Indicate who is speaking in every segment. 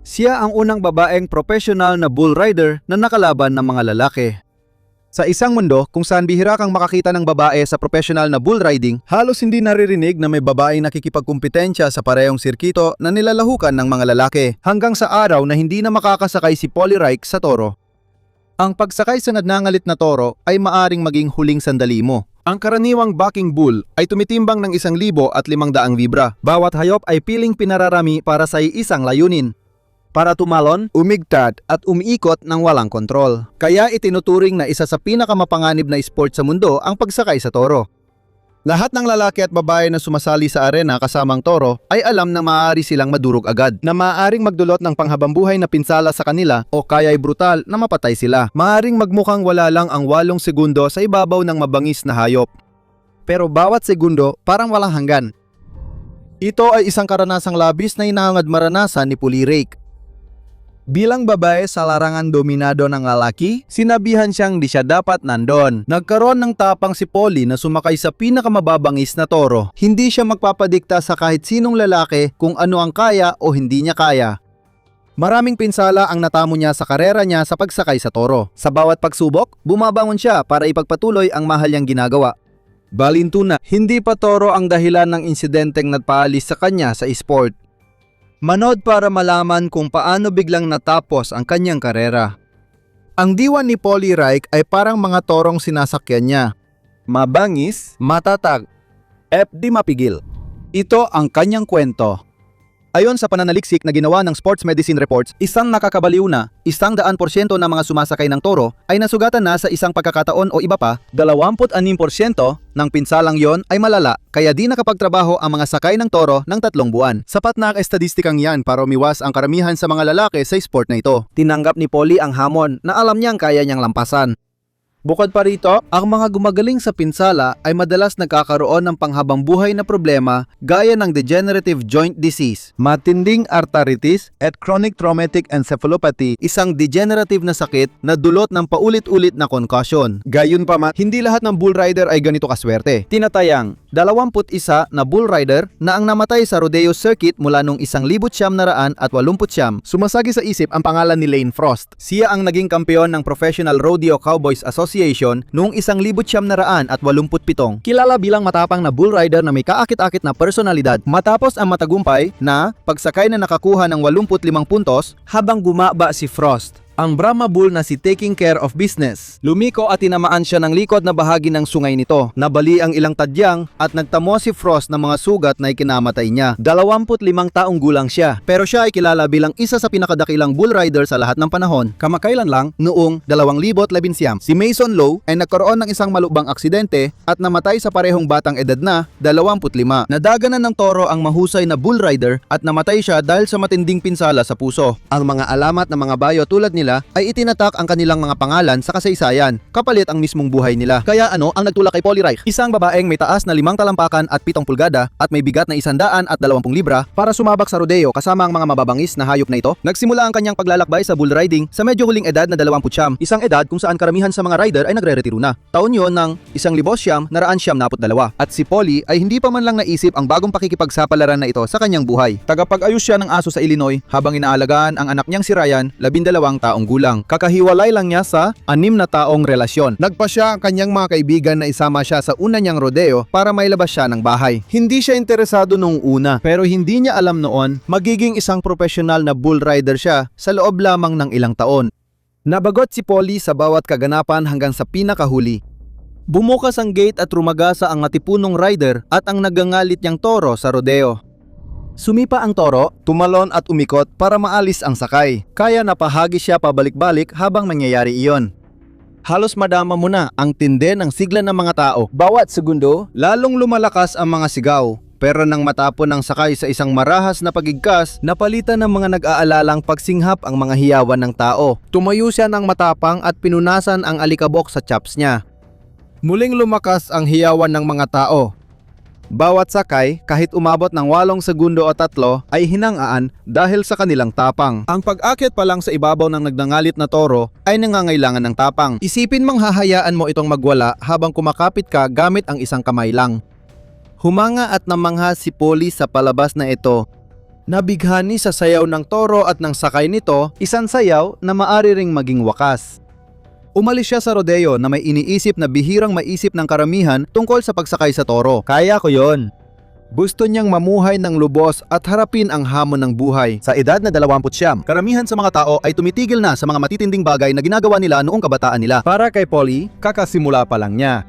Speaker 1: Siya ang unang babaeng professional na bull rider na nakalaban ng mga lalaki. Sa isang mundo kung saan bihira kang makakita ng babae sa professional na bull riding, halos hindi naririnig na may babaeng nakikipagkumpetensya sa parehong sirkito na nilalahukan ng mga lalaki hanggang sa araw na hindi na makakasakay si Polly Reich sa toro. Ang pagsakay sa nagngangalit na toro ay maaring maging huling sandali mo. Ang karaniwang backing bull ay tumitimbang ng 1,500 libra. Bawat hayop ay piling pinararami para sa isang layunin. Para tumalon, umigtad at umiikot ng walang kontrol. Kaya itinuturing na isa sa pinakamapanganib na sport sa mundo ang pagsakay sa toro. Lahat ng lalaki at babae na sumasali sa arena kasamang toro ay alam na maaari silang madurog agad, na maaaring magdulot ng panghabambuhay na pinsala sa kanila o kaya'y brutal na mapatay sila. Maaaring magmukhang wala lang ang 8 segundo sa ibabaw ng mabangis na hayop. Pero bawat segundo parang walang hanggan. Ito ay isang karanasang labis na hinahangad maranasan ni Polly Reich. Bilang babae sa larangan dominado ng lalaki, sinabihan siyang di siya dapat nandon. Nagkaroon ng tapang si Polly na sumakay sa pinakamababangis na toro. Hindi siya magpapadikta sa kahit sinong lalaki kung ano ang kaya o hindi niya kaya. Maraming pinsala ang natamo niya sa karera niya sa pagsakay sa toro. Sa bawat pagsubok, bumabangon siya para ipagpatuloy ang mahal niyang ginagawa. Balintuna, hindi pa toro ang dahilan ng insidenteng nagpaalis sa kanya sa sport. Manood para malaman kung paano biglang natapos ang kanyang karera. Ang diwa ni Polly Reich ay parang mga torong sinasakyan niya. Mabangis, matatag, di mapigil. Ito ang kanyang kwento. Ayon sa pananaliksik na ginawa ng Sports Medicine Reports, isang nakakabaliw na 100% ng mga sumasakay ng toro ay nasugatan na sa isang pagkakataon o iba pa, 26% ng pinsalang yon ay malala kaya di nakapagtrabaho ang mga sakay ng toro ng 3 buwan. Sapat na ang estadistikang yan para umiwas ang karamihan sa mga lalaki sa sport na ito. Tinanggap ni Polly ang hamon na alam niyang kaya niyang lampasan. Bukod pa rito, ang mga gumagaling sa pinsala ay madalas nagkakaroon ng panghabang buhay na problema gaya ng degenerative joint disease, matinding arthritis at chronic traumatic encephalopathy, isang degenerative na sakit na dulot ng paulit-ulit na concussion. Gayunpaman, hindi lahat ng bull rider ay ganito kaswerte. Tinatayang 21 na bull rider na ang namatay sa rodeo circuit mula noong 1989. Sumasagi sa isip ang pangalan ni Lane Frost. Siya ang naging kampeon ng Professional Rodeo Cowboys Association noong 1987. Kilala bilang matapang na bull rider na may kaakit-akit na personalidad. Matapos ang matagumpay na pagsakay na nakakuha ng 85 puntos habang gumaba si Frost, ang Brahma Bull na si Taking Care of Business. Lumiko at tinamaan siya ng likod na bahagi ng sungay nito. Nabali ang ilang tadyang at nagtamo si Frost ng mga sugat na ikinamatay niya. 25 taong gulang siya, pero siya ay kilala bilang isa sa pinakadakilang bull rider sa lahat ng panahon. Kamakailan lang, noong 2011, si Mason Lowe ay nagkaroon ng isang malubhang aksidente at namatay sa parehong batang edad na 25. Nadaganan ng toro ang mahusay na bull rider at namatay siya dahil sa matinding pinsala sa puso. Ang mga alamat ng mga bayo tulad nila ay itinatak ang kanilang mga pangalan sa kasaysayan, kapalit ang mismong buhay nila. Kaya ano ang nagtulak kay Polly Reich? Isang babaeng may taas na 5 talampakan at 7 pulgada at may bigat na 120 libra para sumabak sa rodeo kasama ang mga mababangis na hayop na ito. Nagsimula ang kanyang paglalakbay sa bull riding sa medyo huling edad na 20, isang edad kung saan karamihan sa mga rider ay nagre-retiro na. Taon yon ng 1972 at si Polly ay hindi pa man lang naisip ang bagong pakikipagsapalaran na ito sa kanyang buhay. Tagapag-ayos siya ng aso sa Illinois habang inaalagaan ang anak niyang si Ryan, 12 taong gulang. Kakahiwalay lang niya sa 6 na taong relasyon. Nagpa siya ang kanyang mga kaibigan na isama siya sa una niyang rodeo para mailabas siya ng bahay. Hindi siya interesado noong una, pero hindi niya alam noon magiging isang profesional na bull rider siya sa loob lamang ng ilang taon. Nabagot si Polly sa bawat kaganapan hanggang sa pinakahuli. Bumukas ang gate at rumagasa ang natipunong rider at ang nagangalit niyang toro sa rodeo. Sumipa ang toro, tumalon at umikot para maalis ang sakay. Kaya napahagi siya pabalik-balik habang nangyayari iyon. Halos madama mo na ang tindi ng sigla ng mga tao. Bawat segundo, lalong lumalakas ang mga sigaw. Pero nang matapon ng sakay sa isang marahas na pagigkas, napalitan ng mga nag-aalalang pagsinghap ang mga hiyawan ng tao. Tumayo siya ng matapang at pinunasan ang alikabok sa chops niya. Muling lumakas ang hiyawan ng mga tao. Bawat sakay, kahit umabot ng 8 segundo o 3, ay hinangaan dahil sa kanilang tapang. Ang pag-akyat pa lang sa ibabaw ng nagngangalit na toro ay nangangailangan ng tapang. Isipin mang hahayaan mo itong magwala habang kumakapit ka gamit ang isang kamay lang. Humanga at namangha si Polly sa palabas na ito. Nabighani sa sayaw ng toro at ng sakay nito, isang sayaw na maari ring maging wakas. Umalis siya sa rodeo na may iniisip na bihirang maisip ng karamihan tungkol sa pagsakay sa toro. Kaya ko yon. Gusto niyang mamuhay ng lubos at harapin ang hamon ng buhay. Sa edad na 29, karamihan sa mga tao ay tumitigil na sa mga matitinding bagay na ginagawa nila noong kabataan nila. Para kay Polly, kakasimula pa lang niya.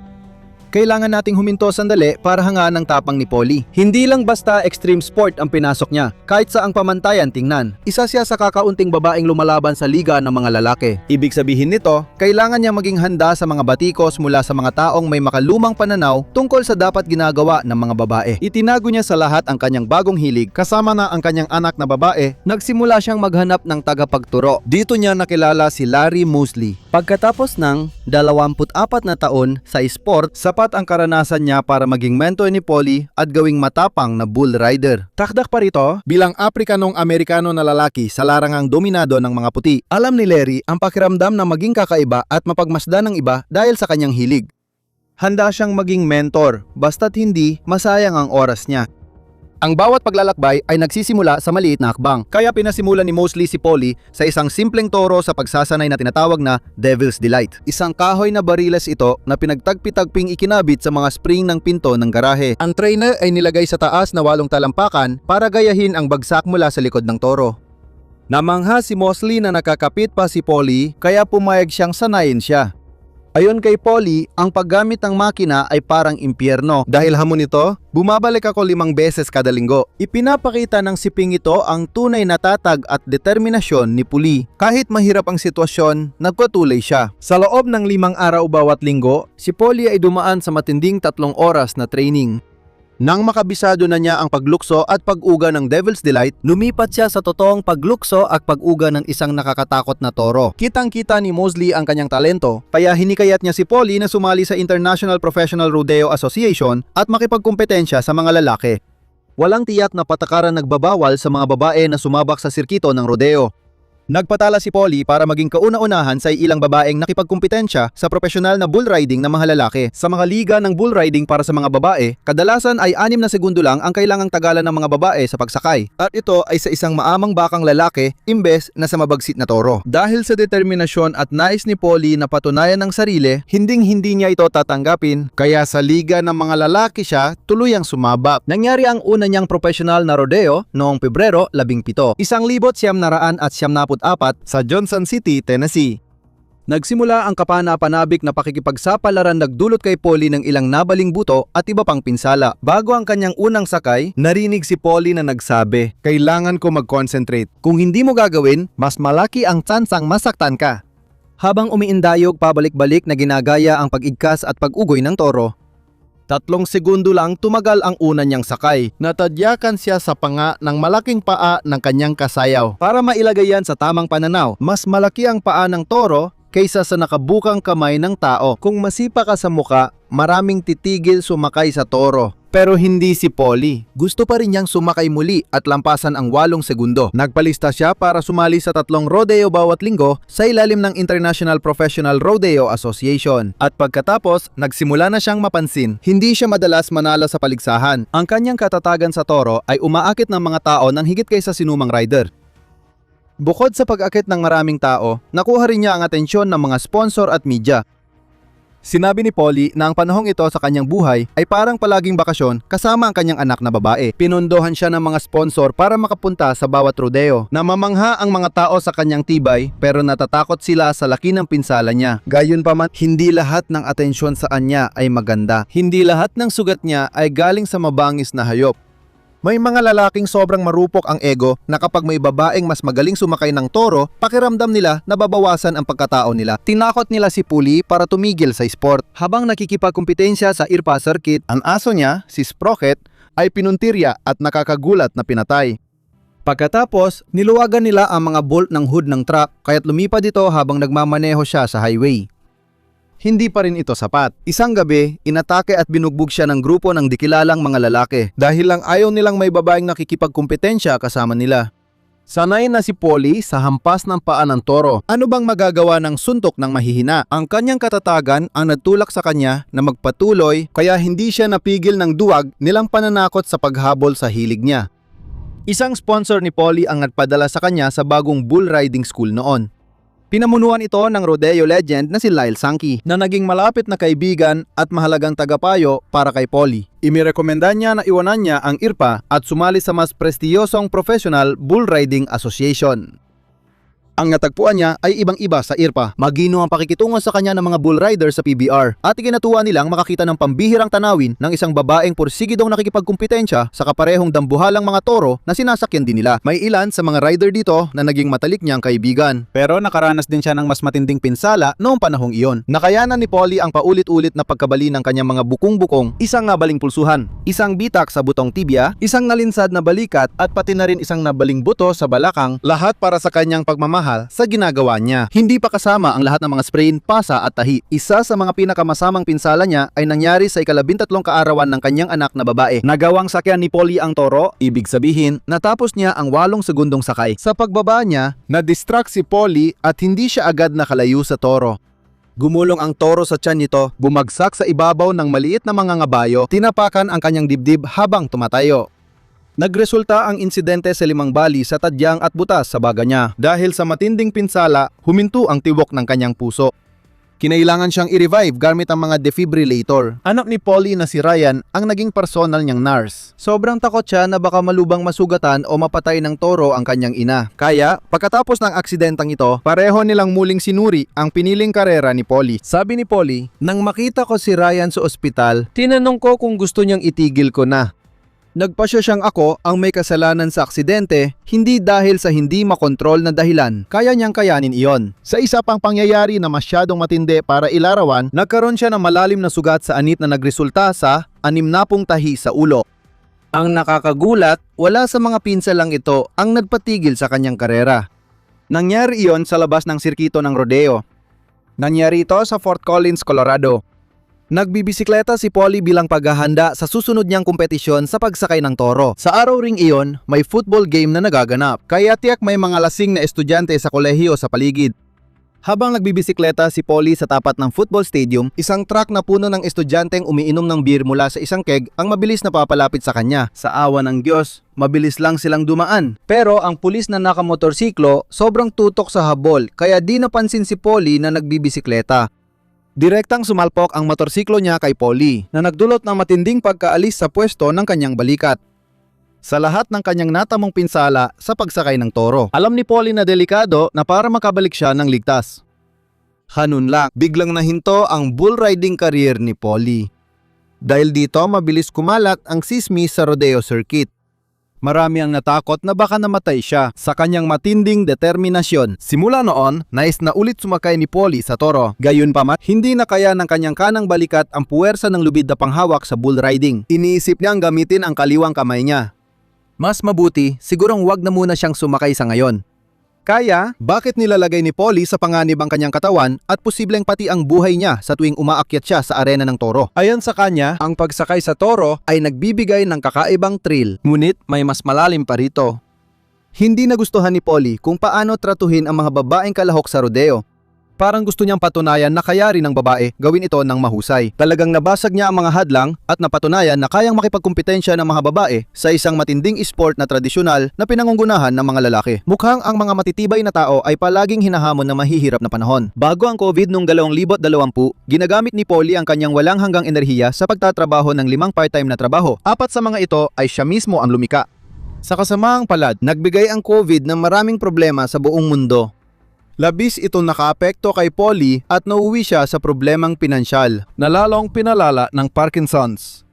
Speaker 1: Kailangan nating huminto sandali para hangaan ang tapang ni Polly. Hindi lang basta extreme sport ang pinasok niya, kahit sa ang pamantayan tingnan. Isa siya sa kakaunting babaeng lumalaban sa liga ng mga lalaki. Ibig sabihin nito, kailangan niya maging handa sa mga batikos mula sa mga taong may makalumang pananaw tungkol sa dapat ginagawa ng mga babae. Itinago niya sa lahat ang kanyang bagong hilig, kasama na ang kanyang anak na babae. Nagsimula siyang maghanap ng tagapagturo. Dito niya nakilala si Larry Mosley. Pagkatapos ng 24 na taon sa sport, sapat ang karanasan niya para maging mentor ni Polly at gawing matapang na bull rider. Takdak pa rito, bilang Afrikanong-Amerikano na lalaki sa larangang dominado ng mga puti, alam ni Larry ang pakiramdam na maging kakaiba at mapagmasdan ng iba dahil sa kanyang hilig. Handa siyang maging mentor, basta't hindi masayang ang oras niya. Ang bawat paglalakbay ay nagsisimula sa maliit na hakbang, kaya pinasimulan ni Mosley si Polly sa isang simpleng toro sa pagsasanay na tinatawag na Devil's Delight. Isang kahoy na bariles ito na pinagtagpi-tagping ikinabit sa mga spring ng pinto ng garahe. Ang trainer ay nilagay sa taas na 8 talampakan para gayahin ang bagsak mula sa likod ng toro. Namangha si Mosley na nakakapit pa si Polly, kaya pumayag siyang sanayin siya. Ayon kay Polly, ang paggamit ng makina ay parang impyerno. Dahil hamon nito, bumabalik ako 5 beses kada linggo. Ipinapakita ng siping ito ang tunay na tatag at determinasyon ni Polly. Kahit mahirap ang sitwasyon, nagpatuloy siya. Sa loob ng 5 araw bawat linggo, si Polly ay dumaan sa matinding 3 oras na training. Nang makabisado na niya ang paglukso at pag-uga ng Devil's Delight, lumipat siya sa totoong paglukso at pag-uga ng isang nakakatakot na toro. Kitang-kita ni Mosley ang kanyang talento, kaya hinikayat niya si Polly na sumali sa International Professional Rodeo Association at makipagkumpetensya sa mga lalaki. Walang tiyak na patakaran nagbabawal sa mga babae na sumabak sa sirkito ng rodeo. Nagpatala si Polly para maging kauna-unahan sa ilang babaeng nakipagkumpetensya sa profesional na bull riding ng mga lalaki. Sa mga liga ng bull riding para sa mga babae, kadalasan ay 6 na segundo lang ang kailangang tagalan ng mga babae sa pagsakay. At ito ay sa isang maamang bakang lalaki imbes na sa mabagsit na toro. Dahil sa determinasyon at nais ni Polly na patunayan ng sarili, hinding-hindi niya ito tatanggapin, kaya sa liga ng mga lalaki siya tuluyang sumabak. Nangyari ang una niyang profesional na rodeo noong Pebrero 17, 1994 sa Johnson City, Tennessee. Nagsimula ang kapana-panabik na pakikipagsapalaran nagdulot kay Polly ng ilang nabaling buto at iba pang pinsala. Bago ang kanyang unang sakay, narinig si Polly na nagsabi, "Kailangan ko mag-concentrate. Kung hindi mo gagawin, mas malaki ang tsansang masaktan ka." Habang umiindayog pabalik-balik na ginagaya ang pag-igkas at pag-ugoy ng toro, 3 segundo lang tumagal ang una niyang sakay. Natadyakan siya sa panga ng malaking paa ng kanyang kasayaw. Para mailagay yan sa tamang pananaw, mas malaki ang paa ng toro kaysa sa nakabukang kamay ng tao. Kung masipa ka sa muka, maraming titigil sumakay sa toro. Pero hindi si Polly. Gusto pa rin niyang sumakay muli at lampasan ang 8 segundo. Nagpalista siya para sumali sa 3 rodeo bawat linggo sa ilalim ng International Professional Rodeo Association. At pagkatapos, nagsimula na siyang mapansin. Hindi siya madalas manalo sa paligsahan. Ang kanyang katatagan sa toro ay umaakit ng mga tao ng higit kaysa sinumang rider. Bukod sa pag-akit ng maraming tao, nakuha rin niya ang atensyon ng mga sponsor at media. Sinabi ni Polly na ang panahong ito sa kanyang buhay ay parang palaging bakasyon kasama ang kanyang anak na babae. Pinundohan siya ng mga sponsor para makapunta sa bawat rodeo. Namamangha ang mga tao sa kanyang tibay pero natatakot sila sa laki ng pinsala niya. Gayunpaman, hindi lahat ng atensyon sa kanya ay maganda. Hindi lahat ng sugat niya ay galing sa mabangis na hayop. May mga lalaking sobrang marupok ang ego na kapag may babaeng mas magaling sumakay ng toro, pakiramdam nila nababawasan ang pagkatao nila. Tinakot nila si Polly para tumigil sa sport. Habang nakikipagkumpetensya sa IRPA circuit, ang aso niya, si Sprocket, ay pinuntirya at nakakagulat na pinatay. Pagkatapos, niluwagan nila ang mga bolt ng hood ng truck kaya't lumipad ito habang nagmamaneho siya sa highway. Hindi pa rin ito sapat. Isang gabi, inatake at binugbog siya ng grupo ng dikilalang mga lalaki dahil lang ayaw nilang may babaeng nakikipagkumpetensya kasama nila. Sanay na si Polly sa hampas ng paa ng toro. Ano bang magagawa ng suntok ng mahihina? Ang kanyang katatagan ang nagtulak sa kanya na magpatuloy kaya hindi siya napigil ng duwag nilang pananakot sa paghabol sa hilig niya. Isang sponsor ni Polly ang nagpadala sa kanya sa bagong bull riding school noon. Pinamunuan ito ng rodeo legend na si Lyle Sankey na naging malapit na kaibigan at mahalagang tagapayo para kay Polly. Imirekomenda niya na iwanan niya ang IRPA at sumali sa mas prestiyosong Professional Bull Riding Association. Ang natagpuan niya ay ibang-iba sa IRPA. Magino ang pakikitungo sa kanya ng mga bull rider sa PBR at ikinatuwa nilang makakita ng pambihirang tanawin ng isang babaeng porsigidong nakikipagkumpetensya sa kaparehong dambuhalang mga toro na sinasakyan din nila. May ilan sa mga rider dito na naging matalik niyang kaibigan. Pero nakaranas din siya ng mas matinding pinsala noong panahong iyon. Nakayanan ni Polly ang paulit-ulit na pagkabali ng kanyang mga bukong-bukong, isang nabaling pulsuhan, isang bitak sa butong tibia, isang nalinsad na balikat at pati na rin isang nabaling buto sa balakang, lahat para sa kanyang pagmamahal sa ginagawa niya. Hindi pa kasama ang lahat ng mga sprain, pasa at tahi. Isa sa mga pinakamasamang pinsala niya ay nangyari sa ika-13 kaarawan ng kanyang anak na babae. Nagawang sakyan ni Polly ang toro, ibig sabihin, natapos niya ang 8 segundong sakay. Sa pagbaba niya, na-distract si Polly at hindi siya agad nakalayo sa toro. Gumulong ang toro sa tiyan nito, bumagsak sa ibabaw ng maliit na mga ngabayo, tinapakan ang kanyang dibdib habang tumatayo. Nagresulta ang insidente sa 5 bali sa tadyang at butas sa baga niya. Dahil sa matinding pinsala, huminto ang tibok ng kanyang puso. Kinailangan siyang i-revive gamit ang mga defibrillator. Anak ni Polly na si Ryan ang naging personal niyang nurse. Sobrang takot siya na baka malubang masugatan o mapatay ng toro ang kanyang ina. Kaya, pagkatapos ng aksidentang ito, pareho nilang muling sinuri ang piniling karera ni Polly. Sabi ni Polly, nang makita ko si Ryan sa ospital, tinanong ko kung gusto niyang itigil ko na. Nagpasya siyang ako ang may kasalanan sa aksidente, hindi dahil sa hindi makontrol na dahilan. Kaya niyang kayanin iyon. Sa isa pang pangyayari na masyadong matindi para ilarawan, nagkaroon siya ng malalim na sugat sa anit na nagresulta sa 60 tahi sa ulo. Ang nakakagulat, wala sa mga pinsalang ito ang nagpatigil sa kanyang karera. Nangyari iyon sa labas ng sirkito ng rodeo. Nangyari ito sa Fort Collins, Colorado. Nagbibisikleta si Polly bilang paghahanda sa susunod niyang kompetisyon sa pagsakay ng toro. Sa araw ring iyon, may football game na nagaganap, kaya tiyak may mga lasing na estudyante sa kolehiyo sa paligid. Habang nagbibisikleta si Polly sa tapat ng football stadium, isang truck na puno ng estudyanteng umiinom ng beer mula sa isang keg ang mabilis na papalapit sa kanya. Sa awa ng Diyos, mabilis lang silang dumaan. Pero ang pulis na nakamotorsiklo sobrang tutok sa habol kaya di napansin si Polly na nagbibisikleta. Direktang sumalpok ang motorsiklo niya kay Polly na nagdulot ng matinding pagkaalis sa pwesto ng kanyang balikat. Sa lahat ng kanyang natamong pinsala sa pagsakay ng toro, alam ni Polly na delikado na para makabalik siya ng ligtas. Hanun lang, biglang nahinto ang bull riding career ni Polly. Dahil dito mabilis kumalat ang sismis sa rodeo circuit. Marami ang natakot na baka namatay siya sa kanyang matinding determinasyon. Simula noon, nais na ulit sumakay ni Polly sa toro. Gayunpaman, hindi na kaya ng kanyang kanang balikat ang puwersa ng lubid na panghawak sa bull riding. Iniisip niyang gamitin ang kaliwang kamay niya. Mas mabuti, sigurong wag na muna siyang sumakay sa ngayon. Kaya, bakit nilalagay ni Polly sa panganib ang kanyang katawan at posibleng pati ang buhay niya sa tuwing umaakyat siya sa arena ng toro? Ayon sa kanya, ang pagsakay sa toro ay nagbibigay ng kakaibang thrill, ngunit may mas malalim pa rito. Hindi nagustuhan ni Polly kung paano tratuhin ang mga babaeng kalahok sa rodeo. Parang gusto niyang patunayan na kaya rin ng babae gawin ito ng mahusay. Talagang nabasag niya ang mga hadlang at napatunayan na kayang makipagkumpetensya ng mga babae sa isang matinding sport na tradisyonal na pinangungunahan ng mga lalaki. Mukhang ang mga matitibay na tao ay palaging hinahamon ng mahihirap na panahon. Bago ang COVID noong 2020, ginagamit ni Polly ang kanyang walang hanggang enerhiya sa pagtatrabaho ng 5 part-time na trabaho. 4 sa mga ito ay siya mismo ang lumika. Sa kasamaang palad, nagbigay ang COVID ng maraming problema sa buong mundo. Labis itong nakaapekto kay Polly at nauwi siya sa problemang pinansyal na lalong pinalala ng Parkinson's.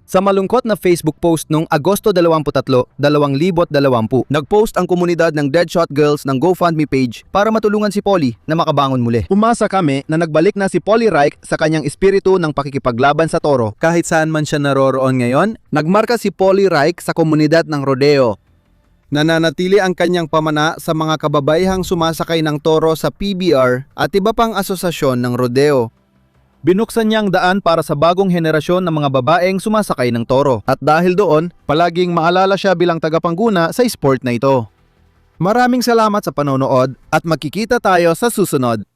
Speaker 1: Sa malungkot na Facebook post noong Agosto 23, 2020, nagpost ang komunidad ng Deadshot Girls ng GoFundMe page para matulungan si Polly na makabangon muli. Umasa kami na nagbalik na si Polly Reich sa kanyang espiritu ng pakikipaglaban sa toro. Kahit saan man siya naroroon ngayon, nagmarka si Polly Reich sa komunidad ng rodeo. Nananatili ang kanyang pamana sa mga kababaihang sumasakay ng toro sa PBR at iba pang asosasyon ng rodeo. Binuksan niya ang daan para sa bagong henerasyon ng mga babaeng sumasakay ng toro. At dahil doon, palaging maalala siya bilang tagapangguna sa sport na ito. Maraming salamat sa panonood at magkikita tayo sa susunod.